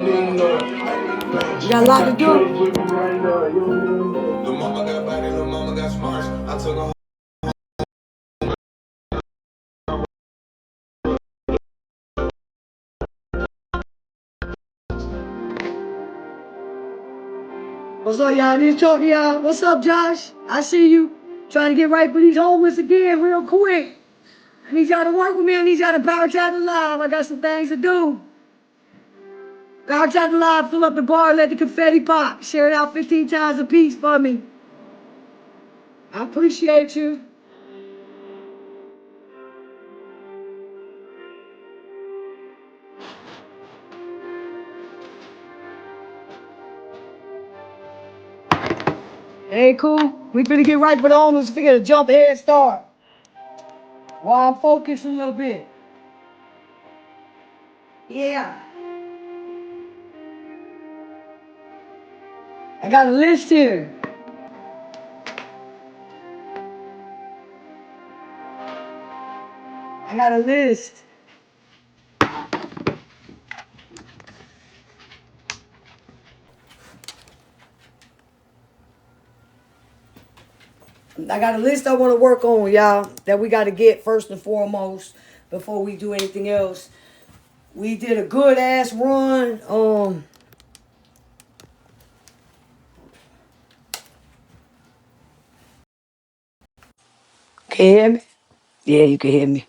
We got a lot to do. What's up, y'all? I need to talk to y'all. What's up, Josh? I see you trying to get right for these homeless again real quick. I need y'all to work with me. I need y'all to power chat the live. I got some things to do. Power chat the live, fill up the bar, let the confetti pop. Share it out 15 times a piece for me. I appreciate you. Hey, cool. We finna get right for the homeless. We gotta jump ahead and start. While I'm focused a little bit. Yeah. I got a list here. I got a list. I got a list I want to work on, y'all, that we got to get first and foremost before we do anything else. We did a good ass run. Can you hear me? Yeah, you can hear me.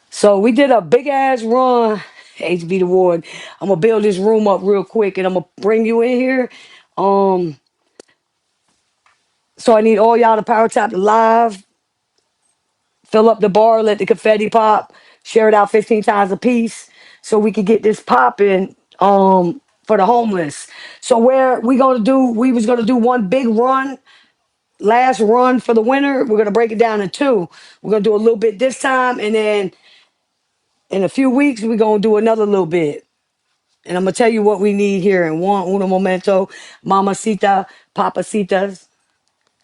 So we did a big ass run, HB the Ward. I'm gonna build this room up real quick and I'm gonna bring you in here. So I need all y'all to power tap live, fill up the bar, let the confetti pop, share it out 15 times a piece so we can get this popping for the homeless. So where we was gonna do one big run, last run for the winter. We're gonna break it down in two. We're gonna do a little bit this time and then in a few weeks we're gonna do another little bit. And I'm gonna tell you what we need here in one uno momento, mamacita, papacitas.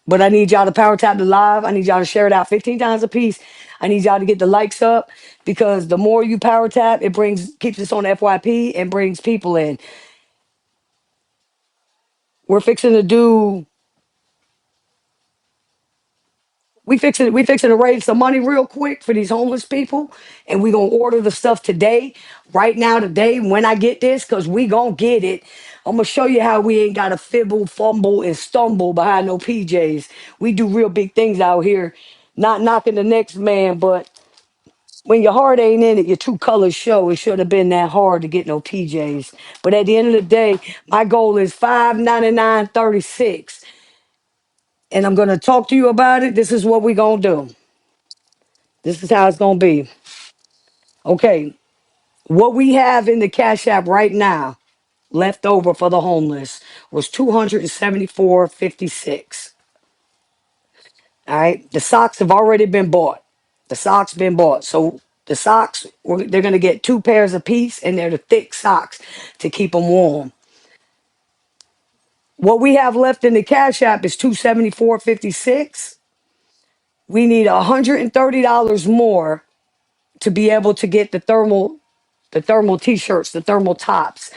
But I need y'all to power tap the live. I need y'all to share it out 15 times a piece. I need y'all to get the likes up because the more you power tap, it keeps us on FYP and brings people in. We're fixing to do we fixing to raise some money real quick for these homeless people, and we gonna order the stuff today, right now, today. When I get this, cause we gonna get it. I'm gonna show you how we ain't gotta fibble, fumble, and stumble behind no PJs. We do real big things out here. Not knocking the next man, but when your heart ain't in it, your true colors show. It should have been that hard to get no PJs. But at the end of the day, my goal is 599.36, and I'm gonna talk to you about it. This is what we gonna do. This is how it's gonna be. Okay, what we have in the Cash App right now, left over for the homeless, was 274.56. All right, the socks have already been bought. The socks been bought. So the socks, they're gonna get two pairs apiece, and they're the thick socks to keep them warm. What we have left in the Cash App is 274.56. We need $130 more to be able to get the thermal t-shirts, the thermal tops.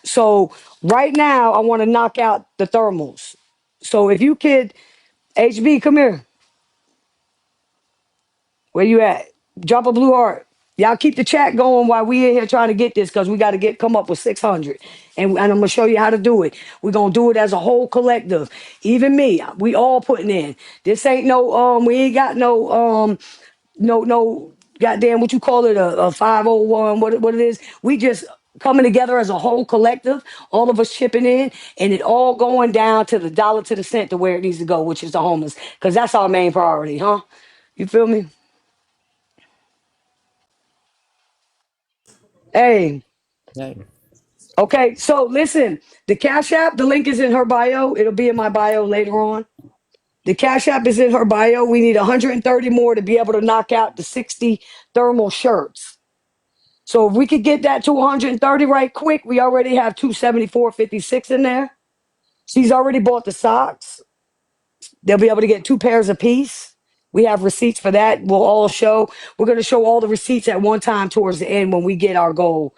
So right now I want to knock out the thermals. So if you could, HB, come here. Where you at? Drop a blue heart. Y'all keep the chat going while we in here trying to get this because we got to come up with 600. And I'm going to show you how to do it. We're going to do it as a whole collective. Even me, we all putting in. This ain't no, we ain't got no goddamn what you call it, a 501, what it is. We just coming together as a whole collective, all of us chipping in, and it all going down to the dollar to the cent to where it needs to go, which is the homeless, because that's our main priority, huh? You feel me? Hey, Hey, okay, so listen, the Cash App, the link is in her bio. It'll be in my bio later on. The Cash App is in her bio. We need 130 more to be able to knock out the 60 thermal shirts. So if we could get that to 130 right quick, we already have 274.56 in there. She's already bought the socks. They'll be able to get two pairs apiece. We have receipts for that. We'll all show. We're going to show all the receipts at one time towards the end when we get our goal.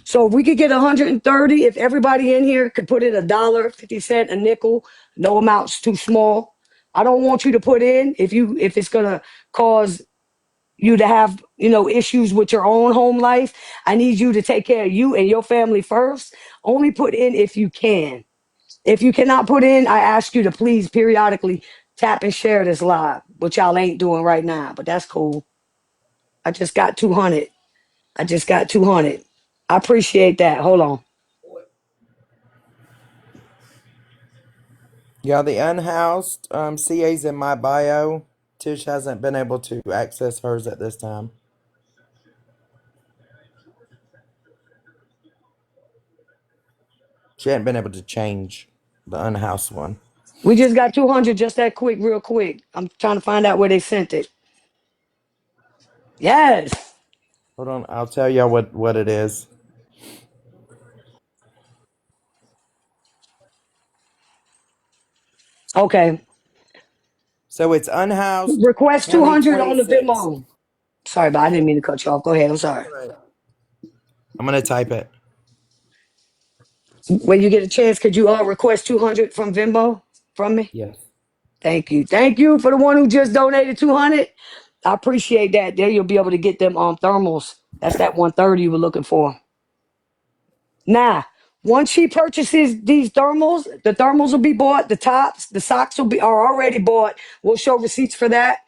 So if we could get 130, if everybody in here could put in a dollar, 50 cent, a nickel, no amount's too small. I don't want you to put in if it's gonna cause you to have issues with your own home life. I need you to take care of you and your family first. Only put in if you can. If you cannot put in, I ask you to please periodically tap and share this live, which y'all ain't doing right now, but that's cool. I just got 200. I just got 200. I appreciate that. Hold on. Yeah, the unhoused CA's in my bio. Tish hasn't been able to access hers at this time. She hadn't been able to change the unhoused one. We just got 200 just that quick, real quick. I'm trying to find out where they sent it. Yes. Hold on, I'll tell y'all what it is. Okay. So it's unhoused Request 200 on the 2026. Venmo. Sorry, but I didn't mean to cut you off. Go ahead. I'm sorry. I'm gonna type it. When you get a chance, could you request 200 from Venmo from me? Yes. Thank you. Thank you for the one who just donated 200. I appreciate that. There you'll be able to get them thermals. That's that 130 you were looking for. Now, once she purchases these thermals, the thermals will be bought. The tops, the socks are already bought. We'll show receipts for that.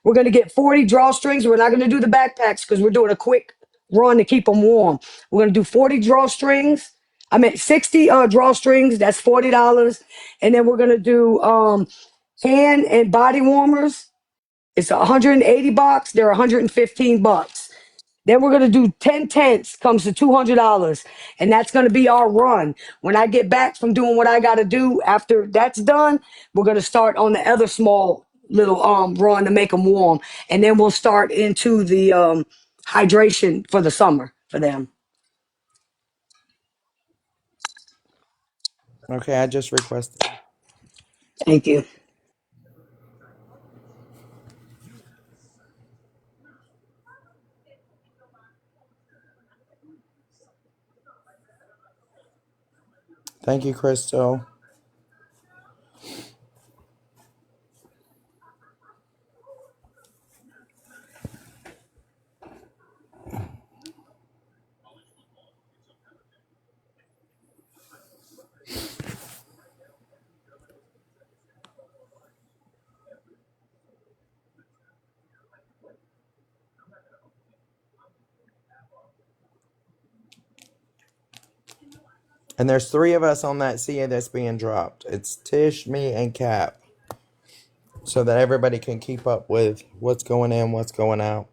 We're gonna get 40 drawstrings. We're not gonna do the backpacks because we're doing a quick run to keep them warm. We're gonna do 40 drawstrings. I meant 60 drawstrings. That's $40, and then we're gonna do hand and body warmers. It's 180 bucks. They're 115 bucks. Then we're gonna do 10 tents, comes to $200, and that's gonna be our run. When I get back from doing what I gotta do after that's done, we're gonna start on the other small little run to make them warm, and then we'll start into the hydration for the summer for them. Okay, I just requested. Thank you. Thank you, Crystal. And there's three of us on that CA that's being dropped. It's Tish, me, and Cap. So that everybody can keep up with what's going in, what's going out.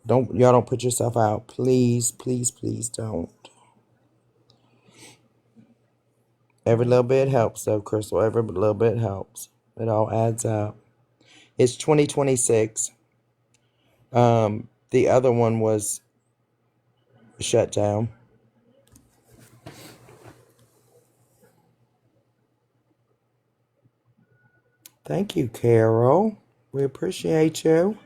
Don't put yourself out. Please, please, please don't. Every little bit helps though, Crystal. Every little bit helps. It all adds up. It's 2026. The other one was shut down. Thank you, Carol. We appreciate you.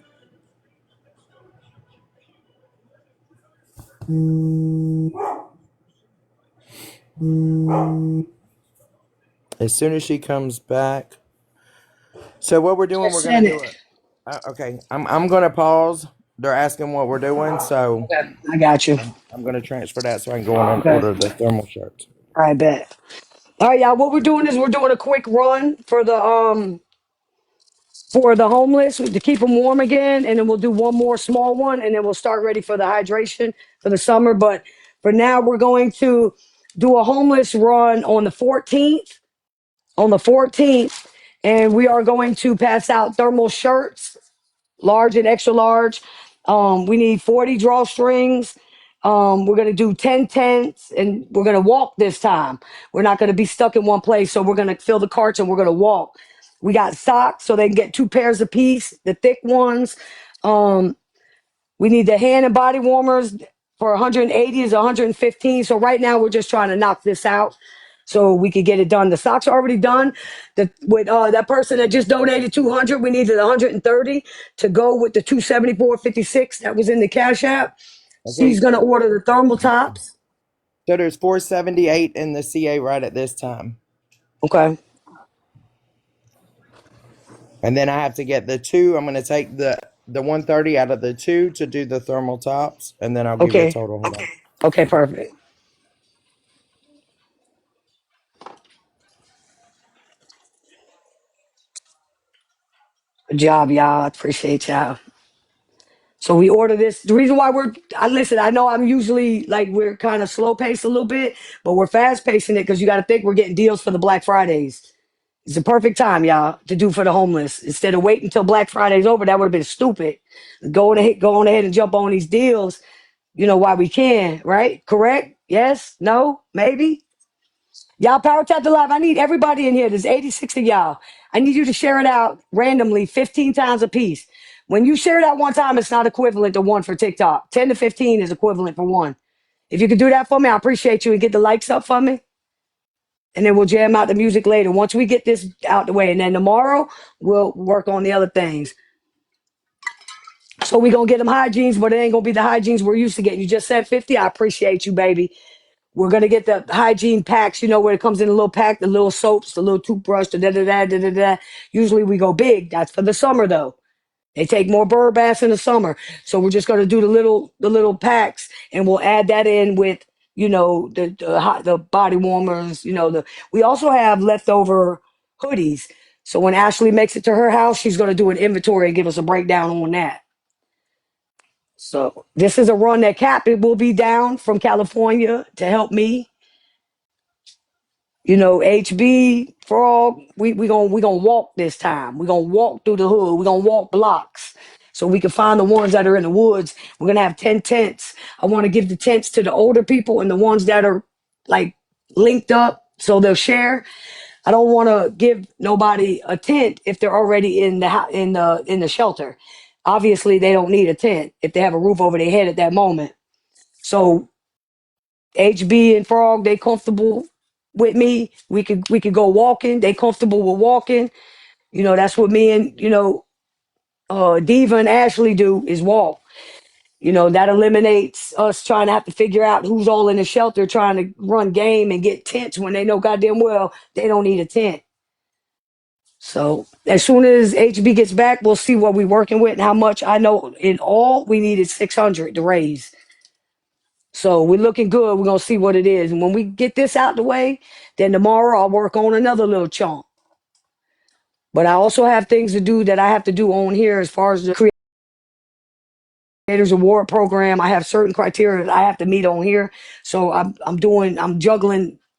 As soon as she comes back. So what we're doing, we're Just gonna send do it. it. Okay, I'm gonna pause. They're asking what we're doing, so Okay, I got you. I'm gonna transfer that so I can go on and Okay, order the thermal shirts. I bet. All right, y'all. What we're doing is we're doing a quick run for the homeless to keep them warm again, and then we'll do one more small one, and then we'll start ready for the hydration for the summer. But for now, we're going to do a homeless run on the 14th. On the 14th, and we are going to pass out thermal shirts, large and extra large. We need 40 drawstrings. We're going to do 10 tents, and we're going to walk this time. We're not going to be stuck in one place, so we're going to fill the carts and we're going to walk. We got socks, so they can get two pairs apiece, the thick ones. We need the hand and body warmers for 180 is 115. So right now we're just trying to knock this out. so we could get it done. The stocks are already done. With that person that just donated 200, we needed 130 to go with the 274.56 that was in the Cash App. She's Okay. gonna order the thermal tops. So there's 478 in the CA right at this time. Okay. And then I have to get the two. I'm going to take the 130 out of the two to do the thermal tops, and then I'll give you a Okay. total. Hold on. Okay. Perfect. Good job, y'all. I appreciate y'all. So we order this. The reason why I listen, I know I'm usually like we're kind of slow paced a little bit, but we're fast pacing it because you got to think we're getting deals for the Black Fridays. It's the perfect time, y'all, to do for the homeless. Instead of waiting until Black Friday's over, that would have been stupid. Go on ahead and jump on these deals, while we can, right? Correct? Yes? No? Maybe? Y'all, Power Tap the Live. I need everybody in here. There's 86 of y'all. I need you to share it out randomly 15 times a piece. When you share that one time, it's not equivalent to one for TikTok. 10 to 15 is equivalent for one. If you could do that for me, I appreciate you and get the likes up for me. And then we'll jam out the music later once we get this out the way. And then tomorrow, we'll work on the other things. So we're going to get them hygienes, but it ain't going to be the hygienes we're used to getting. You just said 50. I appreciate you, baby. We're gonna get the hygiene packs, where it comes in a little pack, the little soaps, the little toothbrush, the da da da da da da. Usually we go big. That's for the summer though. They take more bird baths in the summer, so we're just gonna do the little packs, and we'll add that in with the body warmers. We also have leftover hoodies. So when Ashley makes it to her house, she's gonna do an inventory and give us a breakdown on that. So this is a run that Cap it will be down from California to help me. HB Frog, we gonna walk this time. We're gonna walk through the hood. We're gonna walk blocks so we can find the ones that are in the woods. We're gonna have 10 tents. I want to give the tents to the older people and the ones that are like linked up so they'll share. I don't want to give nobody a tent if they're already in the shelter. Obviously, they don't need a tent if they have a roof over their head at that moment. So HB and Frog, they comfortable with me. We could go walking. They comfortable with walking. That's what me and Diva and Ashley do is walk. That eliminates us trying to have to figure out who's all in the shelter trying to run game and get tents when they know goddamn well they don't need a tent. So as soon as HB gets back, we'll see what we're working with and how much. I know in all we needed 600 to raise. So we're looking good. We're going to see what it is. And when we get this out the way, then tomorrow I'll work on another little chunk. But I also have things to do that I have to do on here as far as the Creators Award program. I have certain criteria that I have to meet on here. So I'm juggling